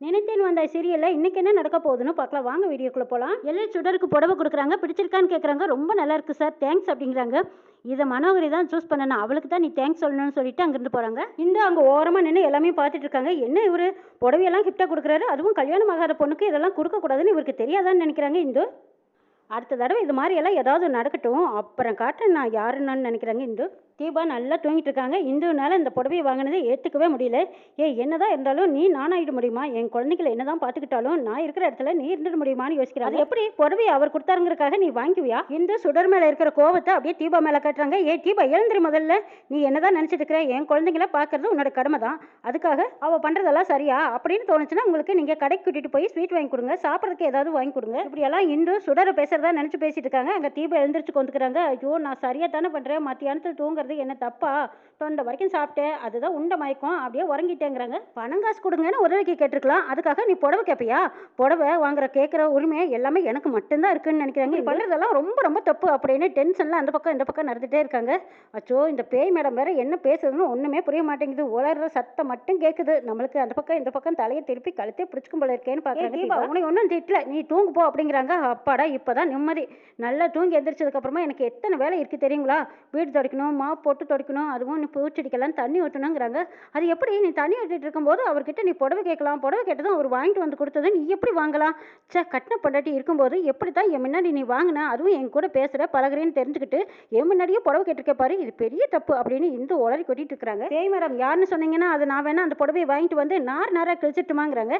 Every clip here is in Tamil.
நினைத்தேன் வந்த சீரியல்ல இன்னைக்கு என்ன நடக்க போகுதுன்னு பார்க்கலாம் வாங்க வீடியோக்குள்ள போகலாம். சுடருக்கு புடவை கொடுக்குறாங்க, பிடிச்சிருக்கான்னு கேட்குறாங்க. ரொம்ப நல்லா இருக்கு சார், தேங்க்ஸ் அப்படிங்கிறாங்க. இதை மனோகரி தான் சூஸ் பண்ணணும், அவளுக்கு தான் நீ தேங்க்ஸ் சொல்லணும்னு சொல்லிட்டு அங்கிருந்து போறாங்க. இந்த அங்கே ஓரமாக நின்று எல்லாமே பார்த்துட்டு இருக்காங்க. என்ன இவரு புடவையெல்லாம் கிஃப்டாக கொடுக்குறாரு, அதுவும் கல்யாணம் ஆகாத பொண்ணுக்கு இதெல்லாம் கொடுக்கக்கூடாதுன்னு இவருக்கு தெரியாதான்னு நினைக்கிறாங்க. இந்து அடுத்த தடவை இது மாதிரி எல்லாம் ஏதாவது நடக்கட்டும், அப்புறம் காட்டுறேன் நான் யாருன்னு நினைக்கிறாங்க. இந்து தீபா நல்லா தூங்கிட்டு இருக்காங்க. இந்துனால இந்த புடவையை வாங்கினதை ஏற்றுக்கவே முடியல. என்னதான் இருந்தாலும் நீ நான் ஆகிட முடியுமா? என் குழந்தைகளை என்னதான் பார்த்துக்கிட்டாலும் நான் இருக்கிற இடத்துல நீ இருந்துட முடியுமான்னு யோசிக்கிறாங்க. எப்படி புடவையை அவர் கொடுத்தாருங்கிறக்காக நீ வாங்குவியா? இந்த சுடர் மேலே இருக்கிற கோவத்தை அப்படியே தீபா மேலே கட்டுறாங்க. தீபா எழுந்துரு, முதல்ல நீ என்னதான் நினச்சிட்டு இருக்கிற? என் குழந்தைங்கள பார்க்கறது உன்னோட கடமை தான், அதுக்காக அவள் பண்ணுறதெல்லாம் சரியா அப்படின்னு தோணுச்சுன்னா உங்களுக்கு நீங்கள் கடைக்கு கூட்டிகிட்டு போய் ஸ்வீட் வாங்கி கொடுங்க, சாப்பிட்றதுக்கு ஏதாவது வாங்கி கொடுங்க. இப்படியெல்லாம் இந்து சுடரை பேசுறதா நினச்சி பேசிட்டு இருக்காங்க. அங்கே தீபா எழுந்திரிச்சு கொண்டுக்கிறாங்க. ஐயோ நான் சரியாக தானே பண்ணுறேன், மத்தியானத்தில் தூங்குறது என்ன தப்பா? தொண்டை வரைக்கும் சாப்பிட்டேன், அதுதான் உண்ட மயக்கம், அப்படியே உறங்கிட்டேங்கிறாங்க. பணம் காசு கொடுங்கன்னு உதவிக்கு கேட்டிருக்கலாம், அதுக்காக நீ புடவை கேட்பியா? புடவை வாங்குற கேட்குற உரிமை எல்லாமே எனக்கு மட்டும்தான் இருக்குன்னு நினைக்கிறாங்க. பண்ணுறதெல்லாம் ரொம்ப ரொம்ப தப்பு அப்படின்னு டென்ஷன்ல அந்த பக்கம் இந்த பக்கம் நடந்துட்டே இருக்காங்க. அச்சோ இந்த பேய் மேடம் வேற என்ன பேசுறதுன்னு ஒண்ணுமே புரிய மாட்டேங்குது, உலர்ற சத்தம் மட்டும் கேட்குது. நம்மளுக்கு அந்த பக்கம் இந்த பக்கம் தலையை திருப்பி கழுத்தே பிடிச்சிக்கும் போல இருக்கேன்னு பார்க்குறாங்க. உனக்கு ஒன்றும் திட்டல, நீ தூங்கு போ அப்படிங்கிறாங்க. அப்பாடா இப்போதான் நிம்மதி. நல்லா தூங்கி எந்திரிச்சதுக்கு அப்புறமா எனக்கு எத்தனை வேலை இருக்குது தெரியுங்களா? வீடு துடைக்கணும், மாவு போட்டு துடைக்கணும், அதுவும் நீ பூச்செடிக்கெல்லாம் தண்ணி ஊற்றணுங்கிறாங்க. அது எப்படி நீ தண்ணி ஊற்றிட்டு இருக்கும்போது அவர்கிட்ட நீ புடவை கேட்கலாம், புடவை கேட்டதும் அவர் வாங்கிட்டு வந்து கொடுத்தது நீ எப்படி வாங்கலாம்? கட்டின பொண்டாட்டி இருக்கும்போது எப்படி தான் என் முன்னாடி நீ வாங்கின, அதுவும் என் கூட பேசுகிற பழகுறேன்னு தெரிஞ்சுக்கிட்டு என் முன்னாடியே புடவை கேட்டிருக்க பாரு, இது பெரிய தப்பு அப்படின்னு இந்த உளறி கொட்டிட்டு இருக்கிறாங்க. ஏய் மேடம் யாருன்னு சொன்னீங்கன்னா அதை நான் வேணா அந்த புடவையை வாங்கிட்டு வந்து நாராக கழிச்சிட்டுமாங்கிறாங்க.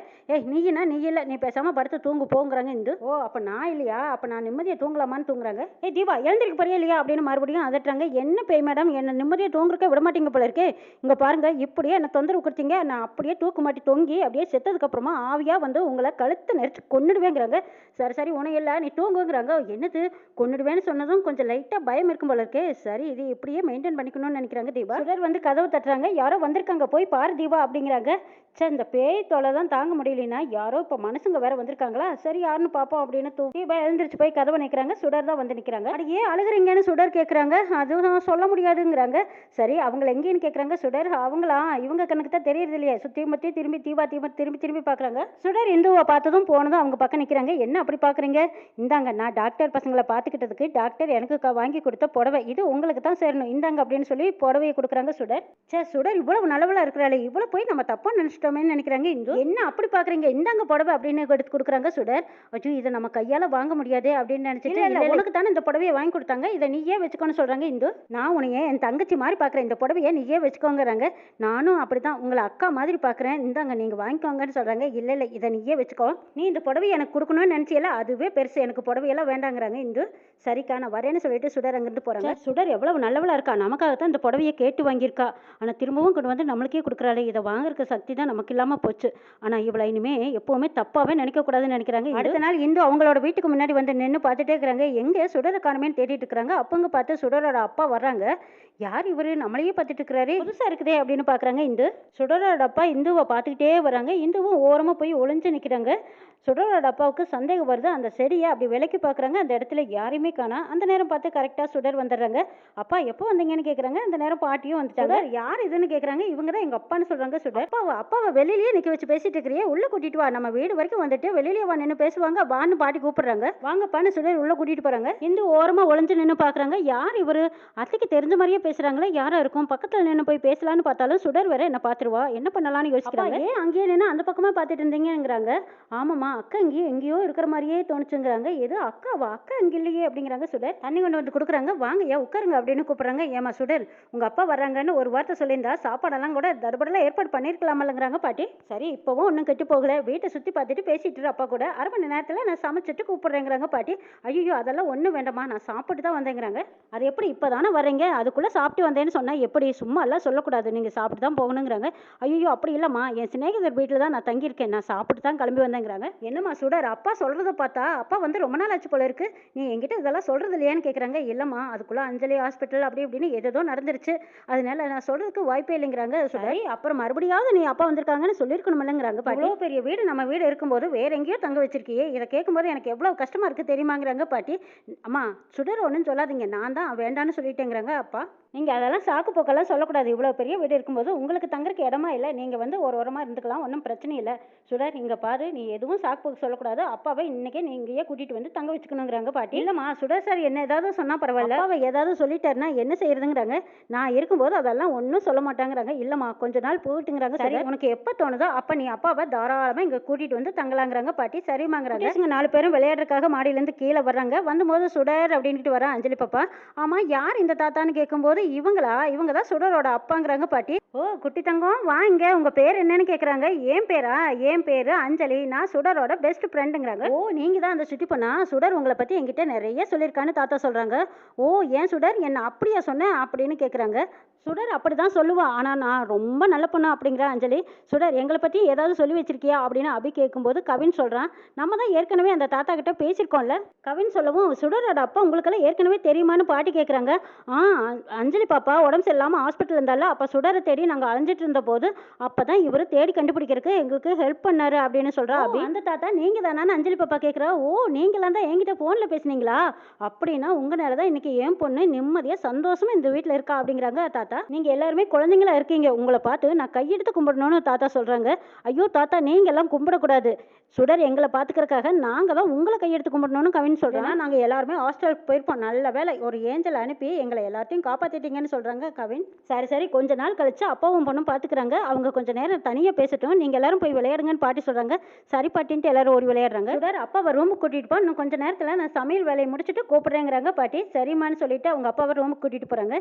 நீனா நீ இல்லை, நீ பேசாமல் படுத்து தூங்கு போங்கிறாங்க. இந்த அப்போ நான் இல்லையா, அப்போ நான் நிம்மதியை தூங்கலாமான்னு தூங்குறாங்க. தீபா எழுந்திருக்கு போறியா இல்லையா அப்படின்னு மறுபடியும் அதட்டுறாங்க. என்ன பேய் மேடம் என்ன நிம்மதியை தூங்குறக்க விட மாட்டீங்க போல இருக்கே, இங்கே பாருங்க இப்படியே என்ன தொந்தரவு கொடுத்தீங்க, நான் அப்படியே தூக்கு மாட்டி தொங்கி அப்படியே செத்ததுக்கப்புறமா ஆவியாக வந்து உங்களை கழுத்து நெரிச்சு கொன்னுடுவேங்கிறாங்க. சரி சரி உனையில்லை நீ தூங்குங்கிறாங்க. என்னது கொன்னுடுவேன்னு சொன்னதும் கொஞ்சம் லைட்டாக பயம் இருக்கும் போல இருக்கே, சரி இது இப்படியே மெயின்டைன் பண்ணிக்கணும்னு நினைக்கிறாங்க. தீபா சுடர் வந்து கதவு தட்டுறாங்க. யாரோ வந்திருக்காங்க, போய் பாரு தீபா அப்படிங்கிறாங்க. இந்த பேய் தொலை தான் தாங்க முடியலன்னா யாரோ இப்போ மனுஷங்க வேற வந்திருக்காங்களா, சரி யாருன்னு பார்ப்போம் அப்படின்னு தீபா எழுந்திரிச்சு போய் கதவை நிற்கிறாங்க. சுடர் தான் வந்து நிற்கிறாங்க. அது ஏன் அழுகுறீங்கன்னு சுடர் கேட்குறாங்க. அதுவும் சொல்ல முடியாதுங்கிறாங்க. சரி அவங்கள எங்கேன்னு கேட்குறாங்க. சுடர் அவங்களா இவங்க கணக்கு தான் தெரியறது இல்லையா, சுற்றி மத்தி திரும்பி தீபா திரும்பி திரும்பி பார்க்குறாங்க. சுடர் இந்துவை பார்த்ததும் போனதும் அவங்க பக்கம் நிற்கிறாங்க. என்ன அப்படி பார்க்குறீங்க? இந்தாங்க நான் டாக்டர் பசங்களை பார்த்துக்கிட்டதுக்கு டாக்டர் எனக்கு வாங்கி கொடுத்த புடவை, இது உங்களுக்கு தான் சேரணும், இந்தாங்க அப்படின்னு சொல்லி புடவையை கொடுக்குறாங்க. சுடர் சுடர் இவ்வளவு நல்லவளா இருக்கிறாளே, இவ்வளோ போய் நம்ம தப்பா நினைச்சிட்டோமேன்னு நினைக்கிறாங்க. இந்து என்ன அப்படி பார்க்குறீங்க, இந்தாங்க புடவை அப்படின்னு எடுத்து கொடுக்குறாங்க. சுடர் ஐயோ இதை நம்ம கையால் வாங்க முடியாது அப்படின்னு நினச்சிட்டு, இல்லை உனக்கு தானே இந்த புடவையை வாங்கி கொடுத்தாங்க, இதை நீயே வச்சுக்கோன்னு சொல்கிறாங்க. இந்து நான் உனையே என் தங்கச்சி மாதிரி பார்க்குறேன், இந்த புடவையை நீயே வச்சுக்கோங்கிறாங்க. நானும் அப்படி தான் உங்களை அக்கா மாதிரி பார்க்குறேன், இந்தாங்க நீங்கள் வாங்கிக்கோங்கன்னு சொல்கிறாங்க. இல்லை இல்லை இதை நீயே வச்சுக்கோ, நீ இந்த புடவையை எனக்கு கொடுக்கணும்னு நினச்சியல அதுவே பெருசு, எனக்கு புடவையெல்லாம் வேண்டாங்கிறாங்க. இந்து சரிக்கா நான் வரேன்னு சொல்லிட்டு சுடர் அங்கிருந்து போகிறாங்க. சுடர் எவ்வளவு நல்லவளா இருக்கா, நமக்காகத்தான் இந்த புடவையை கேட்டு வாங்கியிருக்கா, ஆனால் திரும்பவும் கொண்டு வந்து நம்மளுக்கே கொடுக்குறாளே, இதை வாங்குறதுக்கு சக்தி தான் நமக்கு இல்லாமல் போச்சு. ஆனால் இவளை இனிமே எப்போவுமே தப்பாகவே நினைக்கக்கூடாதுன்னு நினைக்கிறாங்க. அடுத்த நாள் இந்து அவங்களோட வீட்டுக்கு முன்னாடி வந்து நின்று பார்த்துட்டே இருக்கிறாங்க. எங்கே சுடரை காணுமேன்னு தேடிட்டு இருக்கிறாங்க. அப்பங்க பார்த்து சுடரோட அப்பா வர்றாங்க. யார் இவர், நம்மளையே பார்த்துட்டு இருக்கிறாரு, புதுசாக இருக்குதே அப்படின்னு பார்க்குறாங்க. இந்து சுடரோட அப்பா இந்துவை பார்த்துக்கிட்டே வராங்க. இந்துவும் ஓரமாக போய் ஒளிஞ்சு நிற்கிறாங்க. சுடரோட அப்பாவுக்கு சந்தேகம் வருது. அந்த செடியை அப்படி விலைக்கு பார்க்குறாங்க. அந்த இடத்துல யாரையுமே காணா. அந்த நேரம் பார்த்து கரெக்டாக சுடர் வந்துடுறாங்க. அப்பா எப்போ வந்தீங்கன்னு கேட்குறாங்க. அந்த நேரம் பாட்டியும் வந்துட்டாங்க. யார் இதுன்னு கேட்குறாங்க. இவங்க தான் எங்கள் அப்பான்னு சொல்கிறாங்க. சுடர் அப்பாவை வெளியிலேயே நிற்க வச்சு பேசிட்டு இருக்கிறியே, உள்ளே கூட்டிட்டு வா, நம்ம வீடு வரைக்கும் வந்துட்டு வெளியிலேயே வா நின்று பேசுவாங்க வான்னு பாட்டி கூப்பிடுறாங்க. வாங்கப்பான்னு சுடர் உள்ளே கூட்டிட்டு போகிறாங்க. இந்து ஓரமாக ஒளிஞ்சு நின்று பார்க்குறாங்க. யார் இவர், அத்தைக்கு தெரிஞ்ச மாதிரியே பேசுகிறாங்களே, யாராக இருக்கும்? பக்கத்தில் நின்று போய் பேசலான்னு பார்த்தாலும் சுடர் வேற என்ன பார்த்துருவா, என்ன பண்ணலான்னு யோசிக்கிறாங்க. அங்கேயே நின்று அந்த பக்கமாக பார்த்துட்டு இருந்தீங்கிறாங்க. ஆமாம்மா அக்கா இங்கேயோ எங்கேயோ இருக்கிற மாதிரியே தோணுச்சுங்கிறாங்க. எது அக்காவா, அக்கா இங்கே இல்லையே அப்படிங்கிறாங்க. சுடர் தண்ணி கொண்டு வந்து கொடுக்குறாங்க. வாங்க உட்காருங்க அப்படின்னு கூப்பிட்றாங்க. ஏமா சுடர் உங்கள் அப்பா வர்றாங்கன்னு ஒரு வார்த்தை சொல்லியிருந்தா சாப்பாடெல்லாம் கூட தடுபடலாம் ஏற்பாடு பண்ணியிருக்கலாமல்லங்கிறாங்க பாட்டி. சரி இப்போவும் ஒன்றும் கெட்டு போகல, வீட்டை சுற்றி பார்த்துட்டு பேசிட்டு அப்பா கூட, அரை மணி நேரத்தில் நான் சமைச்சிட்டு கூப்பிட்றேங்கிறாங்க பாட்டி. ஐயோ அதெல்லாம் ஒன்றும் வேண்டாமா, நான் சாப்பிட்டு தான் வந்தேங்கிறாங்க. அது எப்படி இப்போ தானே வரீங்க, அதுக்குள்ளே சாப்பிட்டு வந்தேன்னு சொன்னால் எப்படி, சும்மா எல்லாம் சொல்லக்கூடாது, நீங்கள் சாப்பிட்டு தான் போகணுங்கிறாங்க. ஐயோ அப்படி இல்லைம்மா, என் சிநேகிதர் வீட்டில் தான் நான் தங்கியிருக்கேன், நான் சாப்பிட்டு தான் கிளம்பி வந்தேங்கிறாங்க. என்னம்மா சுடர் அப்பா சொல்கிறத பார்த்தா அப்பா வந்து ரொம்ப நாள் ஆச்சு போல இருக்கு, நீ என்கிட்ட இதெல்லாம் சொல்கிறது இல்லையான்னு கேட்குறாங்க. இல்லைம்மா அதுக்குள்ளே அஞ்சலி ஹாஸ்பிட்டல் அப்படி இப்படின்னு ஏதோ நடந்துருச்சு, அதனால நான் சொல்கிறதுக்கு வாய்ப்பே இல்லைங்கிறாங்க. சரி அப்புறம் மறுபடியாவது நீ அப்பா வந்திருக்காங்கன்னு சொல்லியிருக்கணும் இல்லைங்கிறாங்க. பாட்டி இவ்வளோ பெரிய வீடு நம்ம வீடு இருக்கும்போது வேற எங்கேயோ தங்க வச்சிருக்கியே, இதை கேட்கும்போது எனக்கு எவ்வளோ கஷ்டமாக இருக்குது தெரியுமாங்கிறாங்க பாட்டி. அம்மா சுடர் ஒன்றுன்னு சொல்லாதீங்க, நான் தான் வேண்டான்னு சொல்லிட்டேங்கிறாங்க அப்பா. நீங்க அதெல்லாம் சாக்கு போக்கெல்லாம் சொல்லக்கூடாது. இவ்வளோ பெரிய வீடு இருக்கும்போது உங்களுக்கு தங்குறதுக்கு இடமா இல்ல. நீங்க வந்து ஒரு ஓரமா இருந்துக்கலாம். ஒண்ணும் பிரச்சனை இல்ல. சுடர் இங்க பாரு, நீ எதுவும் சாக்கு போக்கு சொல்லக்கூடாது. அப்பாவை இன்னைக்கே நீ இங்கேயே கூட்டிட்டு வந்து தங்க வச்சுக்கணுங்கிறாங்க பாட்டி. இல்லம்மா, சுடர் சார் என்ன ஏதாவது சொன்னா பரவாயில்ல. அப்பாவை ஏதாவது சொல்லிட்டாருன்னா என்ன செய்யறதுங்கிறாங்க. நான் இருக்கும்போது அதெல்லாம் ஒண்ணும் சொல்ல மாட்டாங்கிறாங்க. இல்லம்மா, கொஞ்ச நாள் போகட்டுங்கிறாங்க. சரி, உனக்கு எப்ப தோணுதோ அப்ப நீ அப்பாவை தாராளமா இங்க கூட்டிட்டு வந்து தங்கலாங்கிறாங்க பாட்டி. சரிம்மாங்கிறாங்க. பசங்க 4 பேரும் விளையாடுறதுக்காக மாடியிலேருந்து கீழே வர்றாங்க. வந்தபோது சுடர் அப்படின்ட்டு வரா அஞ்சலி பாப்பா. ஆமா, யார் இந்த தாத்தான்னு கேட்கும்போது இவங்க தான் சுடரோட அப்பாங்கிறாங்க பாட்டி. ஓ குட்டி தங்கம், வா இங்க, உங்க பேர் என்னன்னு கேக்குறாங்க. என் பேரா? என் பேரு அஞ்சலி, நான் சுடரோட பெஸ்ட் ஃப்ரெண்டுங்கிறாங்க. ஓ, நீங்க தான் அந்த சுட்டி பொண்ணா? சுடர் உங்களை பத்தி என்கிட்ட நிறைய சொல்லியிருக்கான்னு தாத்தா சொல்றாங்க. ஓ, ஏன் சுடர் என்ன அப்படியா சொன்னேன் அப்படின்னு கேக்குறாங்க. சுடர் அப்படிதான் சொல்லுவா, ஆனா நான் ரொம்ப நல்ல பொண்ணு அப்படிங்கிற அஞ்சலி. சுடர் எங்களை பத்தி ஏதாவது சொல்லி வச்சிருக்கியா அப்படின்னு அபி கேட்கும்போது கவின் சொல்றான், நம்ம தான் ஏற்கனவே அந்த தாத்தா கிட்ட பேசியிருக்கோம்ல. கவின் சொல்லவும், சுடரோட அப்பா உங்களுக்கெல்லாம் ஏற்கனவே தெரியுமான்னு பாட்டி கேட்குறாங்க. ஆ, அஞ்சலி பாப்பா உடம்பு சரியில்லாமல் ஹாஸ்பிட்டல் இருந்தால, அப்போ சுடரை தேடி நாங்கள் அலைஞ்சிட்டு இருந்த போது அப்போ தான் இவர் தேடி கண்டுபிடிக்கிறதுக்கு எங்களுக்கு ஹெல்ப் பண்ணாரு அப்படின்னு சொல்கிறா அபி. அந்த தாத்தா நீங்கள் தானே அஞ்சலி பாப்பா கேட்குறா. ஓ, நீங்களாம் தான் என்கிட்ட ஃபோனில் பேசுனீங்களா? அப்படின்னா உங்களால தான் இன்னைக்கு என் பொண்ணு நிம்மதியாக சந்தோஷமா இந்த வீட்டில் இருக்கா அப்படிங்கிறாங்க தாத்தா. நீங்கள் எல்லாருமே குழந்தைங்களா இருக்கீங்க, உங்களை பார்த்து நான் கையெடுத்து கும்பிடணும்னு தாத்தா சொல்கிறாங்க. ஐயோ தாத்தா, நீங்கள் எல்லாம் கும்பிடக்கூடாது. சுடர் எங்களை பார்த்துக்கிறதுக்காக நாங்கள் தான் உங்களை கையெடுத்து கும்பிடணும்னு கவின்னு சொல்கிறோன்னா, நாங்கள் எல்லாருமே ஹாஸ்டலுக்கு போயிருப்போம். நல்ல வேலை ஒரு ஏஞ்சல் அனுப்பி எங்களை எல்லாத்தையும் காப்பாற்றிட்டீங்கன்னு சொல்கிறாங்க கவின். சரி சரி, கொஞ்ச நாள் கழிச்சு அப்பாவும் பொண்ணும் பார்த்துக்கிறாங்க. அவங்க கொஞ்சம் நேரம் தனியாக பேசட்டும், நீங்கள் எல்லாரும் போய் விளையாடுங்கன்னு பாட்டி சொல்கிறாங்க. சரி பாட்டின்ட்டு எல்லாரும் ஓடி விளையாடுறாங்க. சுடர் அப்பாவை ரூமுக்கு கூட்டிகிட்டு போ, இன்னும் கொஞ்சம் நேரத்தில் நான் சமையல் வேலையை முடிச்சுட்டு கூப்பிட்றேங்கிறாங்க பாட்டி. சரிம்மான்னு சொல்லிட்டு அவங்க அப்பாவை ரூமுக்கு கூட்டிகிட்டு போகிறாங்க.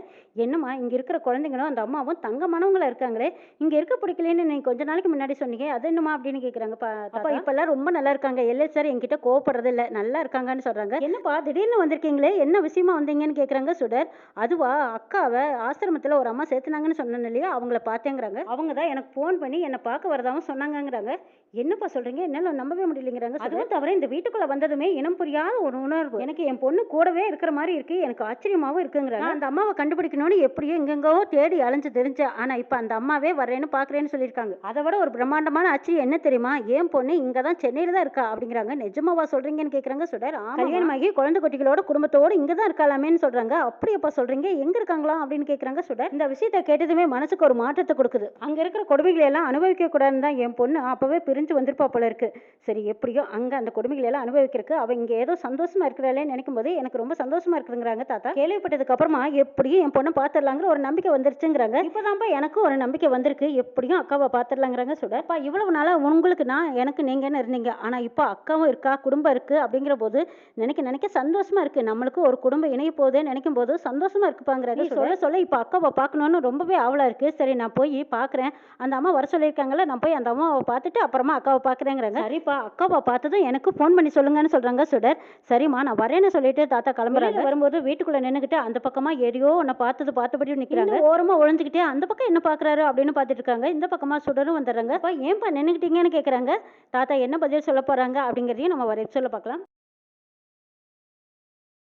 என்னம்மா, இங்கே இருக்கிற குழந்தைங்களும் அந்த அம்மாவும் தங்கமானவங்களா இருக்காங்களே, இங்கே இருக்க பிடிக்கலன்னு நீங்கள் கொஞ்ச நாளைக்கு முன்னாடி சொன்னீங்க, அது என்னம்மா அப்படின்னு கேட்குறாங்க. அப்பா இப்பெல்லாம் ரொம்ப நல்லா இருக்காங்க. இல்லை சார், என்கிட்ட கோவப்படுறது இல்லை, நல்லா இருக்காங்கன்னு சொல்கிறாங்க. என்னப்பா திடீர்னு வந்திருக்கீங்களே, என்ன விஷயமா வந்தீங்கன்னு கேட்குறாங்க சுடர். அதுவா, அக்காவை ஆசிரமத்தில் ஒரு அம்மா சேர்த்துனாங்கன்னு சொன்னேன் இல்லையா, அவங்கள பார்த்தேங்கிறாங்க. அவங்க தான் எனக்கு ஃபோன் பண்ணி என்னை பார்க்க வரதாவும் சொன்னாங்கங்கிறாங்க. என்னப்பா சொல்கிறீங்க, என்னால் நம்பவே முடியலைங்கிறாங்க. அதுவும் தவிர இந்த வீட்டுக்குள்ளே வந்ததுமே இனம் புரியாத ஒரு உணர்வு எனக்கு என் பொண்ணு கூடவே இருக்கிற மாதிரி இருக்குது. எனக்கு ஆச்சரியமாகவும் இருக்குங்கிறாங்க. அந்த அம்மாவை கண்டுபிடிக்கணும்னு எப்படியோ எங்கெங்கோ தேடி அலைஞ்சு தெரிஞ்சேன். ஆனால் இப்போ அந்த அம்மாவே வர்றேன்னு பார்க்குறேன்னு சொல்லியிருக்காங்க. அதை விட ஒரு பிரம்மாண்டமான ஆச்சரியம் என்ன தெரியுமா, என் பொண்ணு இங்கே தான் சென்னையில் தான் இருக்கா அப்படிங்கிறாங்க. நிஜமாவா சொல்கிறீங்கன்னு கேட்குறாங்க சுடர். கல்யாணமாகி குழந்தை குட்டிகளோட குடும்பத்தோடு இங்கே தான் இருக்காளாமேன்னு சொல்கிறாங்க. அப்படியப்பா சொல்கிறீங்க, எங்கே இருக்காங்களா அப்படின்னு கேட்குறாங்க சுடர். இந்த விஷயத்தை கேட்டதுமே மனசுக்கு ஒரு மாற்றத்தை கொடுக்குது. அங்கே இருக்கிற கொடுமைகளை எல்லாம் அனுபவிக்க கூடாதுன்னு தான் என் பொண்ணு அப்போவே பிரிஞ்சு வந்திருப்பா போல இருக்கு. சரி, எப்படியோ அங்கே அந்த கொடுமைகளை எல்லாம் அனுபவிக்கிறதுக்கு அவ இங்கே ஏதோ சந்தோஷமா இருக்கிறாளே நினைக்கும் போது எனக்கு ரொம்ப சந்தோஷமா இருக்குதுங்கிறாங்க தாத்தா. கேள்விப்பட்டதுக்கு அப்புறமா எப்படியும் என் பொண்ணை பார்த்துடலாங்கிற ஒரு நம்பிக்கை வந்துருச்சுங்கிறாங்க. இப்போதான்ப்பா எனக்கும் ஒரு நம்பிக்கை வந்திருக்கு, எப்படியும் அக்காவை பார்த்துடலாங்கிறாங்க சுடர்ப்பா. இவ்வளவு நாளாக உங்களுக்கு எனக்கு நீங்கன்னு இருந்தீங்க, ஆனால் இப்போ அக்காவும் இருக்கா, குடும்பம் இருக்கு அப்படிங்கிற போது நினைக்க சந்தோஷமா இருக்கு. நம்மளுக்கு ஒரு குடும்பம் இணைய போதே நினைக்கும் போது சந்தோஷமா இருக்குப்பாங்கிறாங்க. சொல்ல சொல்ல இப்போ அக்காவை பார்க்கணும்னு ரொம்பவே ஆவலா இருக்கு. சரி, நான் போய் பார்க்குறேன். அந்த அம்மா வர சொல்லியிருக்காங்கல்ல, நான் போய் அந்த அம்மாவை பார்த்துட்டு அப்புறமா அக்காவை பார்க்குறேங்கிறாங்க. சரிப்பா, அக்காவை பார்த்ததும் எனக்கு ஃபோன் பண்ணி சொல்லுங்கன்னு சொல்கிறாங்க சுடர். சரிம்மா, நான் வரேன்னு சொல்லிட்டு தாத்தா கிளம்புறாங்க. வரும்போது வீட்டுக்குள்ளே நின்றுக்கிட்டு அந்த பக்கமாக ஏரியோ உன்னை பார்த்தபடி நிற்கிறாங்க. ஓரமாக ஒழிஞ்சுக்கிட்டே அந்த பக்கம் என்ன பார்க்குறாரு அப்படின்னு பார்த்துட்டு இருக்காங்க. இந்த பக்கமாக சுடரும் வந்துடுறாங்க. ஏன்பா நின்றுக்கிட்டீங்கன்னு கேட்குறாங்க. தாத்தா என்ன பதில் சொல்ல போகிறாங்க அப்படிங்கிறதையும் நம்ம வர சொல்ல பார்க்கலாம்.